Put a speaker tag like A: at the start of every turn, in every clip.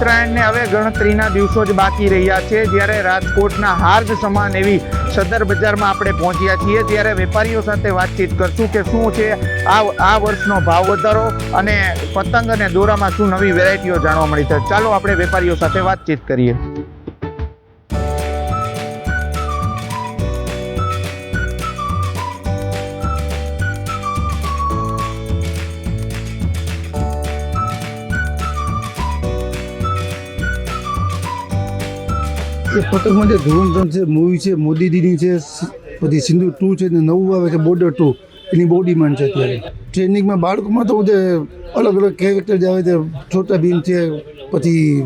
A: ઉત્તરાયણને હવે ગણતરીના દિવસો જ બાકી રહ્યા છે, જ્યારે રાજકોટના હાર્દ સમાન એવી સદર બજારમાં આપણે પહોંચ્યા છીએ, ત્યારે વેપારીઓ સાથે વાતચીત કરશું કે શું છે આ વર્ષનો ભાવ વધારો અને પતંગ અને દોરામાં શું નવી વેરાયટીઓ જાણવા મળી છે. ચાલો આપણે વેપારીઓ સાથે વાતચીત કરીએ.
B: એ પતંગમાં જે ધુરંધર છે, મૂવી છે, મોદી દીદી છે, પછી સિંદૂર 2 છે ને નવું આવે છે બોર્ડર 2, એની બહુ ડિમાન્ડ છે અત્યારે. ટ્રેનિંગમાં બાળકોમાં તો જે અલગ અલગ કેરેક્ટર જે આવે છે, છોટા ભીમ છે, પછી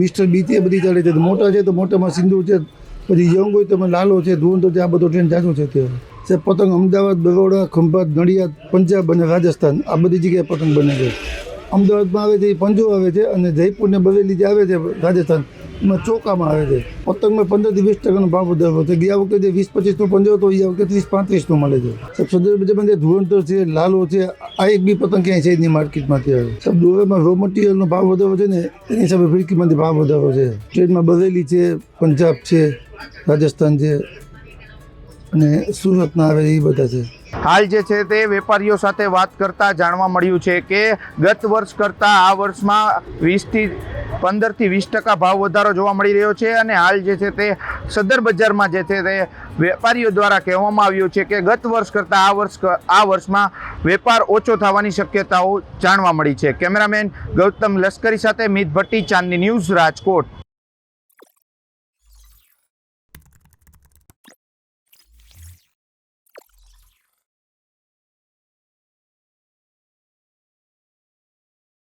B: મિસ્ટર બી છે, બધી ચાલે છે. મોટા છે તો મોટામાં સિંદૂર છે, પછી યંગ હોય તો લાલો છે, ધુરંધર છે, આ બધો ટ્રેન્ડ ચાલુ છે અત્યારે. છે પતંગ અમદાવાદ, બરોડા, ખંભાત, નડિયાદ, પંજાબ અને રાજસ્થાન આ બધી જગ્યાએ પતંગ બને છે. અમદાવાદમાં આવે છે એ પંજો આવે છે, અને જયપુર ને બરેલી જે આવે છે રાજસ્થાન એમાં ચોકામાં આવે છે. પતંગમાં 15 થી 20% ભાવ વધારો છે. ગયા વખતે જે 20-25 પંજો હતો, એ વખતે 30-35 મળે છે. સદર બજારમાં જે ધુરંધર છે, લાલો છે, આ એક બી પતંગ ક્યાંય છે નહીં માર્કેટમાં અત્યારે. સબ દોરામાં રો મટીરિયલનો ભાવ વધારો છે ને, એની હિસાબે ફિરકીમાંથી ભાવ વધારો છે. ટ્રેનમાં બરેલી છે, પંજાબ છે, રાજસ્થાન છે અને સુરતના આવે એ બધા છે.
A: હાલ જે છે તે વેપારીઓ સાથે વાત કરતા જાણવા મળ્યું છે કે ગત વર્ષ કરતાં આ વર્ષમાં 15 થી 20% ભાવ વધારો જોવા મળી રહ્યો છે, અને હાલ જે છે તે સદર બજારમાં જે છે તે વેપારીઓ દ્વારા કહેવામાં આવ્યું છે કે ગત વર્ષ કરતાં આ વર્ષમાં વેપાર ઓછો થવાની શક્યતાઓ જાણવા મળી છે. કેમેરામેન ગૌતમ લશ્કરી સાથે મિત ભટ્ટી, ચાંદની ન્યૂઝ, રાજકોટ.